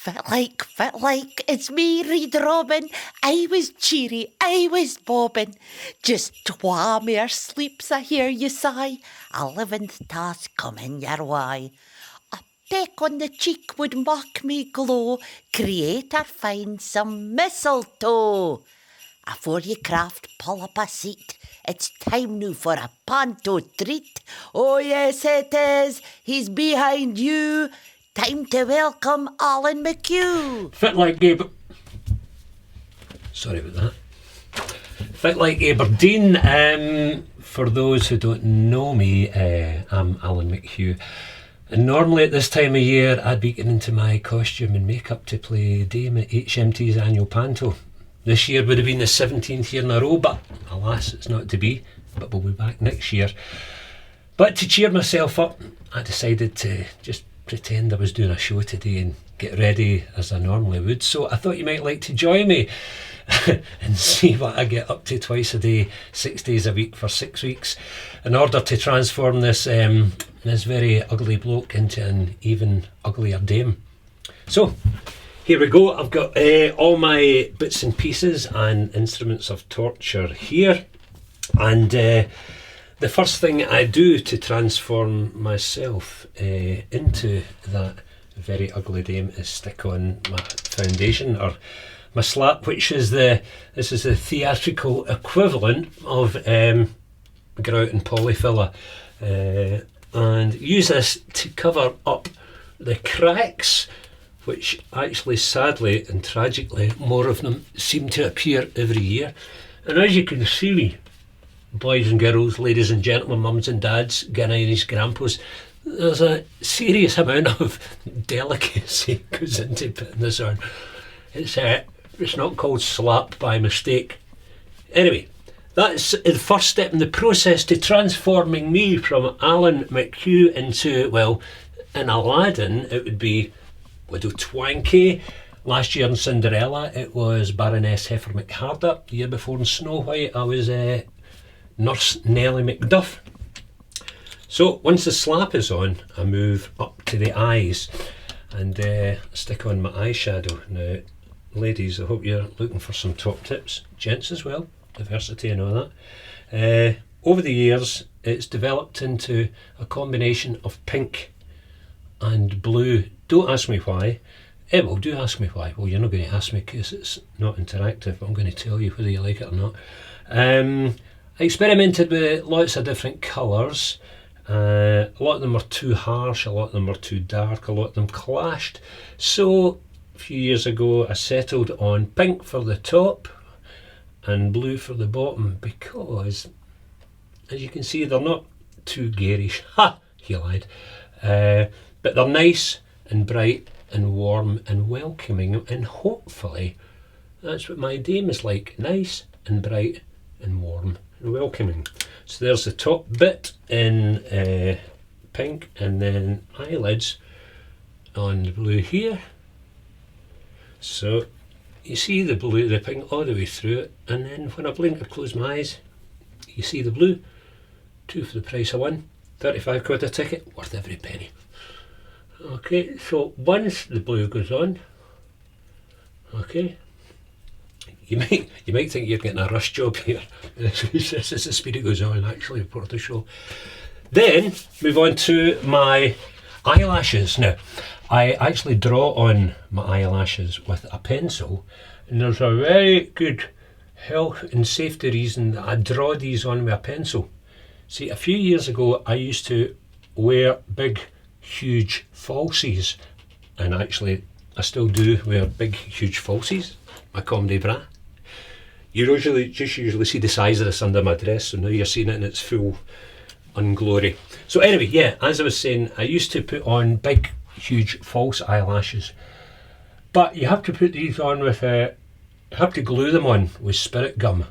Fit like, it's me, Reid Robin. I was cheery, I was bobbing. Just twa mere sleeps, I hear you sigh. A 11th task coming your way. A peck on the cheek would mock me glow. Creator, find some mistletoe. Afore you craft, pull up a seat. It's time now for a panto treat. Oh yes it is, he's behind you. Time to welcome Alan McHugh. Fit like Sorry about that. Fit like Aberdeen. For those who don't know me, I'm Alan McHugh. And normally at this time of year, I'd be getting into my costume and makeup to play Dame at HMT's annual panto. This year would have been the 17th year in a row, but alas, it's not to be. But we'll be back next year. But to cheer myself up, I decided to just pretend I was doing a show today and get ready as I normally would. So I thought you might like to join me and see what I get up to twice a day, 6 days a week for 6 weeks, in order to transform this very ugly bloke into an even uglier dame. So here we go. I've got all my bits and pieces and instruments of torture here, and the first thing I do to transform myself into that very ugly dame is stick on my foundation, or my slap, which is this is the theatrical equivalent of grout and polyfiller, and use this to cover up the cracks, which actually, sadly and tragically, more of them seem to appear every year. And as you can see, boys and girls, ladies and gentlemen, mums and dads, Irish grandpas, there's a serious amount of delicacy goes into putting this on. It's not called slap by mistake. Anyway, that's the first step in the process to transforming me from Alan McHugh into, well, in Aladdin it would be Widow Twankey. Last year in Cinderella it was Baroness Heifer McHarder. The year before in Snow White I was Nurse Nellie Macduff. So once the slap is on, I move up to the eyes and stick on my eyeshadow. Now, ladies, I hope you're looking for some top tips. Gents as well, diversity and all that. Over the years, it's developed into a combination of pink and blue. Don't ask me why. Well, do ask me why. Well, you're not going to ask me because it's not interactive, but I'm going to tell you whether you like it or not. I experimented with lots of different colours. A lot of them were too harsh, a lot of them were too dark, a lot of them clashed. So a few years ago I settled on pink for the top and blue for the bottom, because as you can see they're not too garish. Ha! He lied. But they're nice and bright and warm and welcoming, and hopefully that's what my dame is like, nice and bright and warm and welcoming. So there's the top bit in pink, and then eyelids on the blue here. So you see the blue, the pink all the way through it, and then when I blink or close my eyes, you see the blue. 2 for the price of 1, 35 quid a ticket, worth every penny. Okay, so once the blue goes on, okay, you might think you're getting a rush job here. This is the speed it goes on, actually, for the show. Then move on to my eyelashes. Now, I actually draw on my eyelashes with a pencil, and there's a very good health and safety reason that I draw these on with a pencil. See, a few years ago I used to wear big, huge falsies, and actually I still do wear big, huge falsies, my comedy bra. You usually see the size of this under my dress, so now you're seeing it in its full unglory. So anyway, yeah, as I was saying, I used to put on big, huge false eyelashes, but you have to put these on with you have to glue them on with spirit gum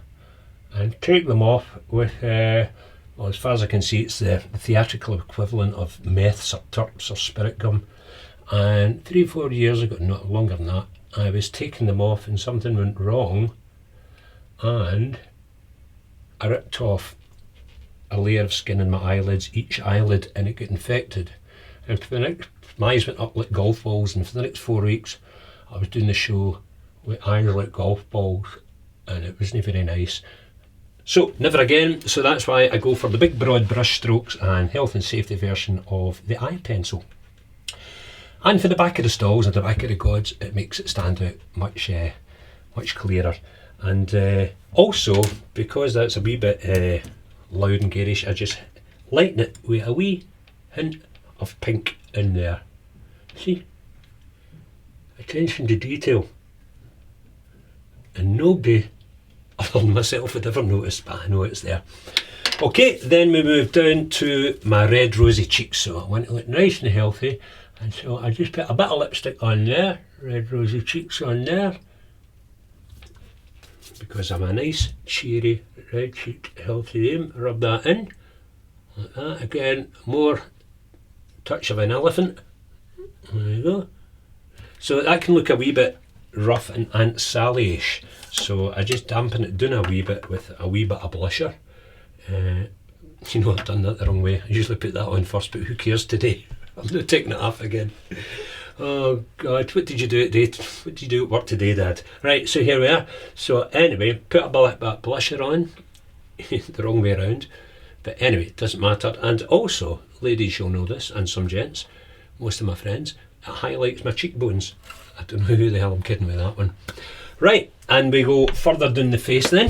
and take them off with well, as far as I can see, it's the theatrical equivalent of meths or turps or spirit gum. And 3-4 years ago, not longer than that, I was taking them off and something went wrong, and I ripped off a layer of skin in my eyelids, each eyelid, and it got infected. And for the next, my eyes went up like golf balls, and for the next 4 weeks I was doing the show with irons like golf balls, and it wasn't very nice. So, never again. So that's why I go for the big broad brush strokes and health and safety version of the eye pencil. And for the back of the stalls and the back of the gods, it makes it stand out much clearer. And also, because that's a wee bit loud and garish, I just lighten it with a wee hint of pink in there. See? Attention to detail. And nobody other than myself would ever notice, but I know it's there. Okay, then we move down to my red rosy cheeks. So I want to look nice and healthy. And so I just put a bit of lipstick on there, red rosy cheeks on there, because I'm a nice, cheery, red cheeked, healthy dame. Rub that in, like that. Again, more touch of an elephant. There you go. So that can look a wee bit rough and Aunt Sally-ish. So I just dampen it down a wee bit with a wee bit of blusher. You know, I've done that the wrong way. I usually put that on first, but who cares today? I'm not taking it off again. Oh God, what did you do today? What did you do at work today, Dad? Right, so here we are. So anyway, put a bit of blusher on. The wrong way around. But anyway, it doesn't matter. And also, ladies, you'll know this, and some gents, most of my friends, it highlights my cheekbones. I don't know who the hell I'm kidding with that one. Right, and we go further down the face then.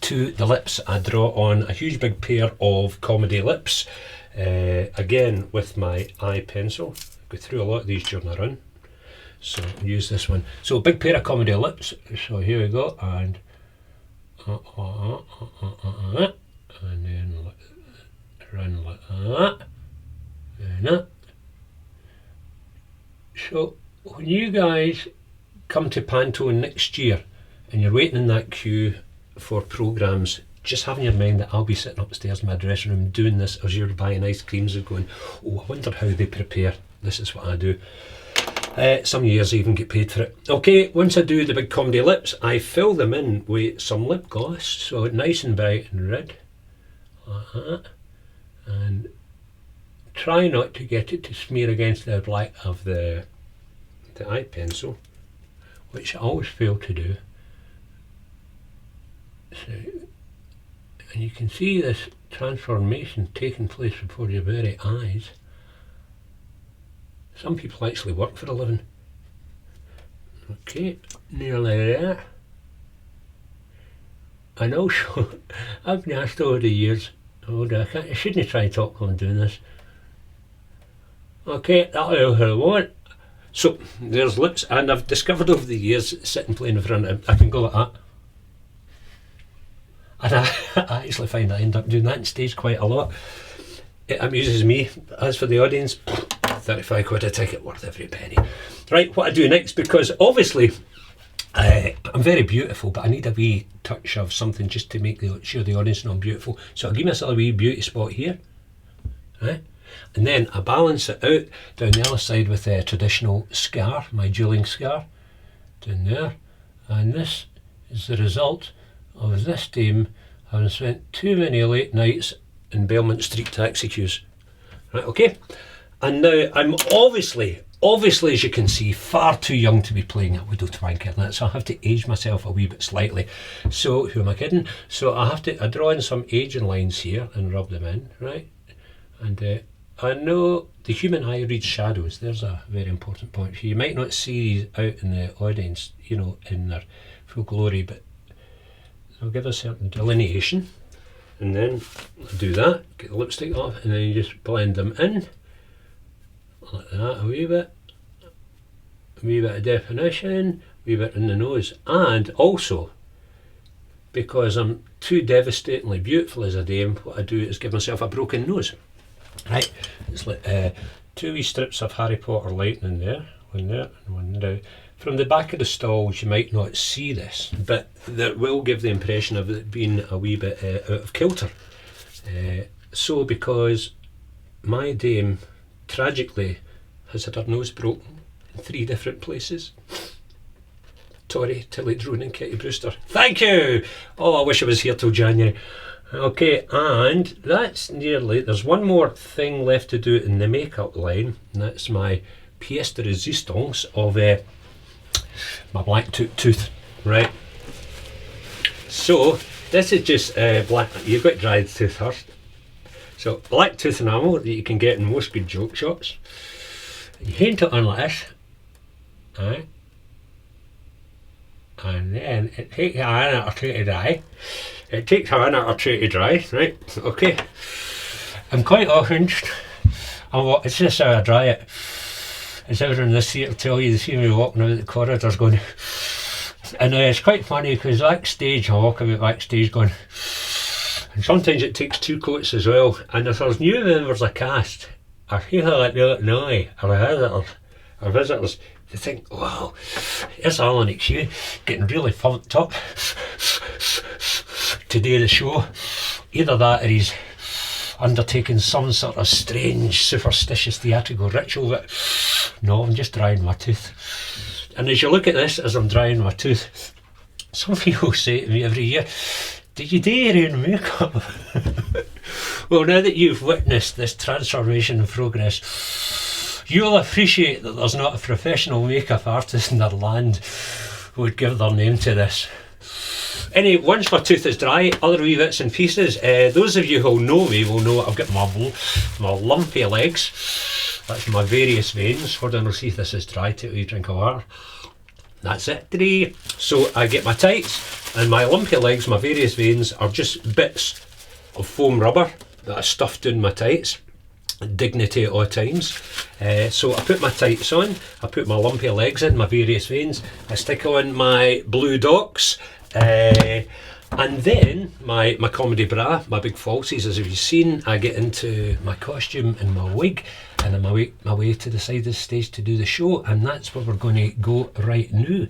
To the lips, I draw on a huge big pair of comedy lips. Again, with my eye pencil. Go through a lot of these during a run. So I'll use this one. So a big pair of comedy lips. So here we go. And then run like that. And that. So when you guys come to Panto next year and you're waiting in that queue for programmes, just have in your mind that I'll be sitting upstairs in my dressing room doing this as you're buying ice creams and going, oh, I wonder how they prepare. This is what I do. Some years I even get paid for it. Okay, once I do the big comedy lips, I fill them in with some lip gloss, so nice and bright and red, like that. And try not to get it to smear against the black of the eye pencil, which I always fail to do. So, and you can see this transformation taking place before your very eyes. Some people actually work for a living. Okay, nearly there. And also, I've been asked over the years, I shouldn't try to talk while I'm doing this. Okay, that'll do what I want. So, there's lips, and I've discovered over the years, sitting playing in front of I can go like that. And I actually find I end up doing that on stage quite a lot. It amuses me. As for the audience, 35 quid a ticket, worth every penny. Right, what I do next, because obviously I'm very beautiful, but I need a wee touch of something just to make sure the audience know I'm beautiful. So I'll give myself a wee beauty spot here, right? And then I balance it out down the other side with a traditional scar, my dueling scar, down there. And this is the result of this team having spent too many late nights in Belmont Street taxi queues. Right, okay? And now I'm obviously, as you can see, far too young to be playing a widow twanker and that, so I have to age myself a wee bit slightly. So, who am I kidding? So I draw in some aging lines here and rub them in, right? And I know the human eye reads shadows. There's a very important point. You might not see these out in the audience, you know, in their full glory, but they'll give a certain delineation. And then I do that, get the lipstick off, and then you just blend them in. Like that, a wee bit of definition, a wee bit in the nose. And also, because I'm too devastatingly beautiful as a dame, what I do is give myself a broken nose. Right, it's like two wee strips of Harry Potter lighting there, one there and one down. From the back of the stalls you might not see this, but that will give the impression of it being a wee bit out of kilter. So because my dame tragically has had her nose broken in 3 different places. Tori, Tilly Drone and Kitty Brewster. Thank you! Oh, I wish I was here till January. Okay, and that's nearly, there's one more thing left to do in the makeup line, and that's my pièce de résistance of my black tooth, right? So this is just black. You've got dried tooth first. So black tooth enamel that you can get in most good joke shops. You paint it on like this, right? And then it takes a minute or two to dry. It takes a minute or two to dry, right? Okay. I'm quite often, it's just how I dry it. As everyone in this theatre will tell you, they see me walking out the corridors going, and it's quite funny because backstage, I walk about backstage going, and sometimes it takes 2 coats as well. And if there's new members of cast, or people like they look naughty, or visitors, they think, wow, here's Alan McHugh getting really pumped up to do the show. Either that or he's undertaking some sort of strange, superstitious theatrical ritual, but no, I'm just drying my tooth. And as you look at this, as I'm drying my tooth, some people say to me every year, did you do your own makeup? Well, now that you've witnessed this transformation and progress, you'll appreciate that there's not a professional makeup artist in their land who would give their name to this. Anyway, once my tooth is dry, other wee bits and pieces. Those of you who'll know me will know I've got my lumpy legs. That's my various veins. Hold on, I'll see if this is dry. Take a wee drink of water. That's it. 3. So I get my tights, and my lumpy legs, my various veins, are just bits of foam rubber that I stuffed in my tights. Dignity at all times. So I put my tights on, I put my lumpy legs in, my various veins, I stick on my blue docks, and then my comedy bra, my big falsies, as you've seen. I get into my costume and my wig, and then my way to the side of the stage to do the show, and that's where we're going to go right now,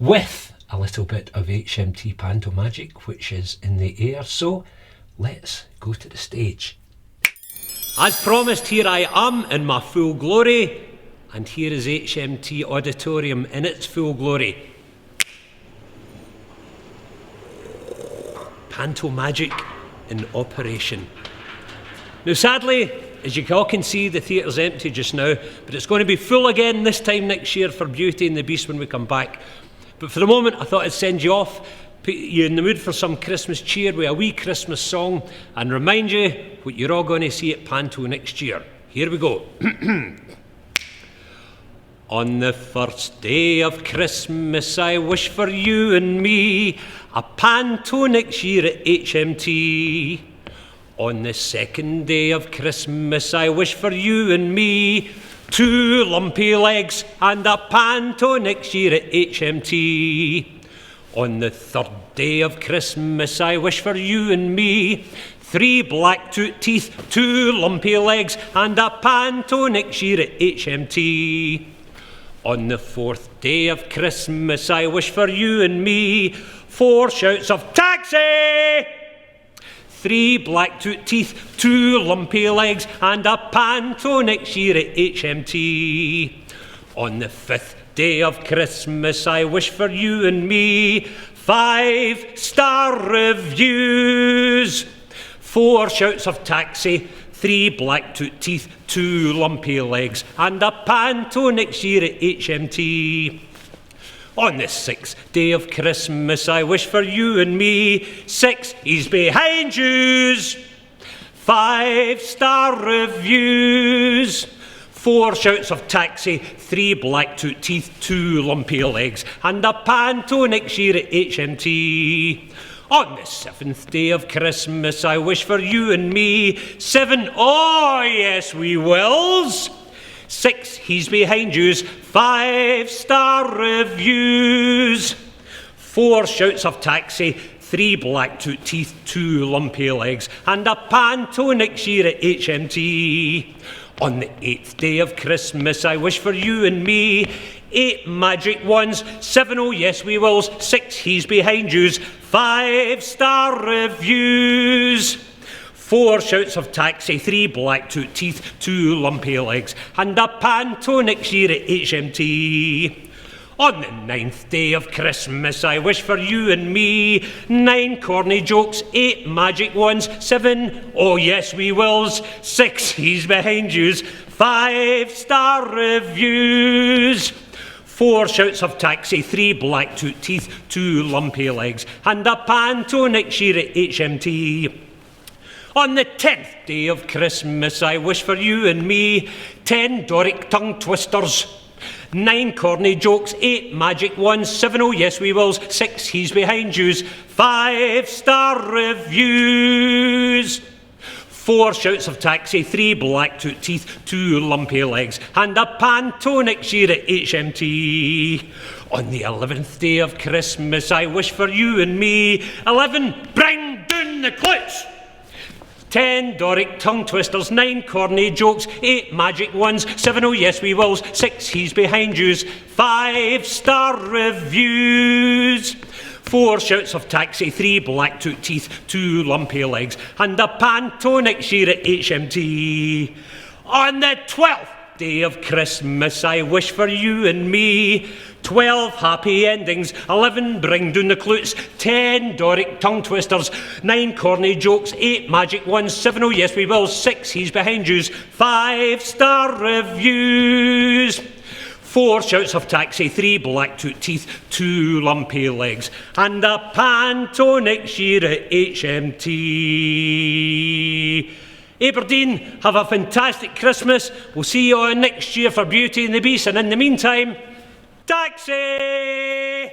with a little bit of HMT Panto magic, which is in the air. So let's go to the stage. As promised, here I am in my full glory, and here is HMT Auditorium in its full glory. Panto magic in operation. Now sadly, as you all can see, the theatre's empty just now, but it's going to be full again this time next year for Beauty and the Beast when we come back. But for the moment, I thought I'd send you off, put you in the mood for some Christmas cheer with a wee Christmas song, and remind you what you're all going to see at Panto next year. Here we go. On the first day of Christmas, I wish for you and me a Panto next year at HMT. On the second day of Christmas, I wish for you and me 2 lumpy legs and a Panto next year at HMT. On the third day of Christmas, I wish for you and me 3 black teeth, 2 lumpy legs, and a Panto next year at HMT. On the fourth day of Christmas, I wish for you and me 4 shouts of taxi, 3 black teeth, 2 lumpy legs, and a Panto next year at HMT. On the fifth day of Christmas, I wish for you and me 5-star reviews, 4 shouts of taxi, 3 black teeth, 2 lumpy legs, and a Panto next year at HMT. On the 6th day of Christmas, I wish for you and me 6 He's Behind Yous, 5-star reviews, 4 shouts of taxi, 3 black teeth, 2 lumpy legs, and a Panto next year at HMT. On the 7th day of Christmas, I wish for you and me 7 Oh Yes We Wills, 6 He's Behind Yous, 5-star reviews, 4 shouts of taxi, 3 black teeth, 2 lumpy legs, and a Panto next year at HMT. On the 8th day of Christmas, I wish for you and me 8 magic ones, 7 Oh Yes We Wills, 6 He's Behind Yous, 5-star reviews, 4 shouts of taxi, 3 black teeth, 2 lumpy legs, and a Panto next year at HMT. On the 9th day of Christmas, I wish for you and me 9 corny jokes, 8 magic ones, 7 Oh Yes We Wills, 6 He's Behind Yous, 5-star reviews. 4 shouts of taxi, 3 black toot teeth, 2 lumpy legs, and a panto next year at HMT. On the 10th day of Christmas, I wish for you and me 10 Doric tongue twisters, 9 corny jokes, 8 magic ones, 7 oh yes we wills, 6 he's behind yous, 5-star reviews. 4 shouts of taxi, 3 black toot teeth, 2 lumpy legs, and a panto next year at HMT. On the 11th day of Christmas, I wish for you and me 11, bring down the clouts. 10 Doric tongue twisters, 9 corny jokes, 8 magic ones, 7 oh yes we wills, 6 he's behind yous, 5-star reviews. 4 shouts of taxi, 3 black toot teeth, 2 lumpy legs, and a panto next year at HMT. On the 12th day of Christmas, I wish for you and me 12 happy endings, 11 bring down the clouts, 10 Doric tongue twisters, 9 corny jokes, 8 magic ones, 7 oh yes we will, 6 he's behind yous, 5-star reviews. 4 shouts of taxi, 3 black toot teeth, 2 lumpy legs, and a panto next year at HMT. Aberdeen, have a fantastic Christmas. We'll see you on next year for Beauty and the Beast, and in the meantime, taxi!